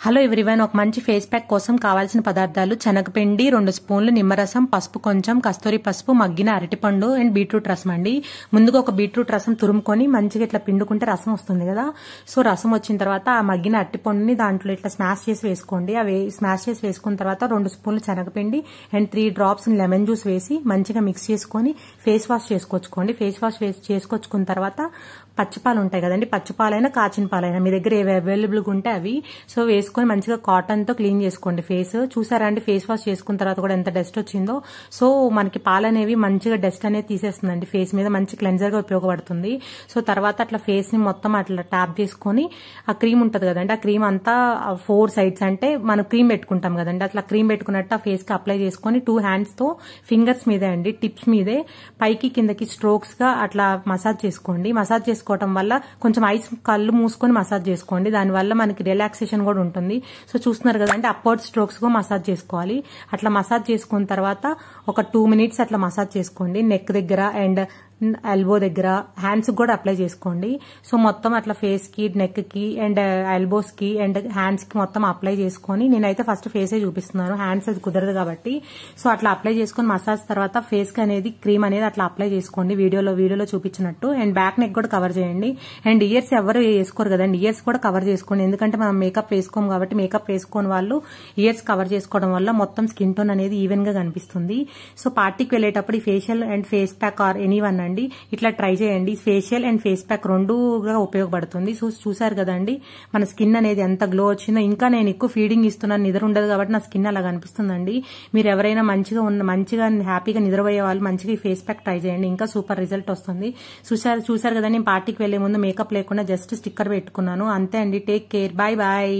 Hello everyone, ఒక మంచి face pack కోసం కావాల్సిన పదార్థాలు: శనగపిండి 2 స్పూన్లు, నిమ్మరసం, పసుపు కొంచెం, కస్తూరి పసుపు, మగ్గిన అరటిపండు అండ్ బీట్రూట్ రసం అండి. ముందుగా ఒక బీట్రూట్ రసం తురుముకొని మంచిగా ఇట్లా పిండుకుంటే రసం వస్తుంది కదా. సో రసం వచ్చిన తర్వాత ఆ మగ్గిన అరటిపండుని దాంట్లో ఇట్లా స్మాష్ చేసి వేసుకోండి. అవి స్మాష్ చేసి వేసుకున్న తర్వాత 2 స్పూన్లు శనగపిండి అండ్ 3 డ్రాప్స్ లెమన్ జ్యూస్ వేసి మంచిగా మిక్స్ చేసుకొని ఫేస్ వాష్ చేసుకొచ్చుకోండి. ఫేస్ వాష్ చేసుకొచ్చుకున్న తర్వాత పచ్చిపాలు ఉంటాయి కదండి, పచ్చిపాలైనా కాచిన పాలైనా మీ దగ్గర ఏవి అవైలబుల్గా ఉంటే అవి సో వేసుకొని మంచిగా కాటన్ తో క్లీన్ చేసుకోండి ఫేస్. చూసారా అండి, ఫేస్ వాష్ చేసుకున్న తర్వాత కూడా ఎంత డస్ట్ వచ్చిందో. సో మనకి పాలు అనేవి మంచిగా డస్ట్ అనేది తీసేస్తుందండి, ఫేస్ మీద మంచి క్లెన్జర్ గా ఉపయోగపడుతుంది. సో తర్వాత అట్లా ఫేస్ ని మొత్తం అట్లా ట్యాప్ చేసుకొని ఆ క్రీమ్ ఉంటది కదండి, ఆ క్రీమ్ అంతా 4 సైడ్స్ అంటే మనం క్రీమ్ పెట్టుకుంటాం కదండి, అట్లా క్రీమ్ పెట్టుకున్నట్టు ఆ ఫేస్ కి అప్లై చేసుకొని 2 హ్యాండ్స్ తో ఫింగర్స్ మీదే అండి, టిప్స్ మీదే పైకి కిందకి స్ట్రోక్స్ గా అట్లా మసాజ్ చేసుకోండి. మసాజ్ చేసుకోవడం వల్ల కొంచెం ఐస్ కళ్ళు మూసుకొని మసాజ్ చేసుకోండి, దానివల్ల మనకి రిలాక్సేషన్ కూడా ఉంటుంది. సో చూస్తున్నారు కదండి, అప్వర్డ్ స్ట్రోక్స్ గా మసాజ్ చేసుకోవాలి. అట్లా మసాజ్ చేసుకున్న తర్వాత ఒక 2 మినిట్స్ అట్లా మసాజ్ చేసుకోండి. నెక్ దగ్గర అండ్ ఎల్బో దగ్గర, హ్యాండ్స్ కూడా అప్లై చేసుకోండి. సో మొత్తం అట్లా ఫేస్ కి, నెక్ కి అండ్ ఎల్బోస్ కి అండ్ హ్యాండ్స్ కి మొత్తం అప్లై చేసుకొని, నేనైతే ఫస్ట్ ఫేసే చూపిస్తున్నాను, హ్యాండ్స్ అది కుదరదు కాబట్టి. సో అట్లా అప్లై చేసుకుని మసాజ్ తర్వాత ఫేస్ కి అనేది క్రీమ్ అనేది అట్లా అప్లై చేసుకోండి వీడియోలో చూపించినట్టు. అండ్ బ్యాక్ నెక్ కూడా కవర్ చేయండి. అండ్ ఇయర్స్ ఎవరు వేసుకోరు కదండి, ఇయర్స్ కూడా కవర్ చేసుకోండి. ఎందుకంటే మనం మేకప్ వేసుకోం కాబట్టి మేకప్ వేసుకోని వాళ్ళు ఇయర్స్ కవర్ చేసుకోవడం వల్ల మొత్తం స్కిన్ టోన్ అనేది ఈవెన్ గా కనిపిస్తుంది. సో పార్టీకి వెళ్ళేటప్పుడు ఈ facial and face pack or anyone అండి ఇట్లా ట్రై చేయండి. ఫేషియల్ అండ్ ఫేస్ ప్యాక్ రెండుగా ఉపయోగపడుతుంది. సో చూసారు కదండి మన స్కిన్ అనేది ఎంత గ్లో వచ్చిందో. ఇంకా నేను ఎక్కువ ఫీడింగ్ ఇస్తున్నాను, నిద్ర ఉండదు కాబట్టి నా స్కిన్ అలా కనిపిస్తుందండి. మీరు ఎవరైనా మంచిగా హ్యాపీగా నిద్రపోయే వాళ్ళు మంచిగా ఈ ఫేస్ ప్యాక్ ట్రై చేయండి, ఇంకా సూపర్ రిజల్ట్ వస్తుంది. చూసారు కదండి, నేను పార్టీకి వెళ్లే ముందు మేకప్ లేకుండా జస్ట్ స్టిక్కర్ పెట్టుకున్నాను అంతే అండి. Take care, bye bye.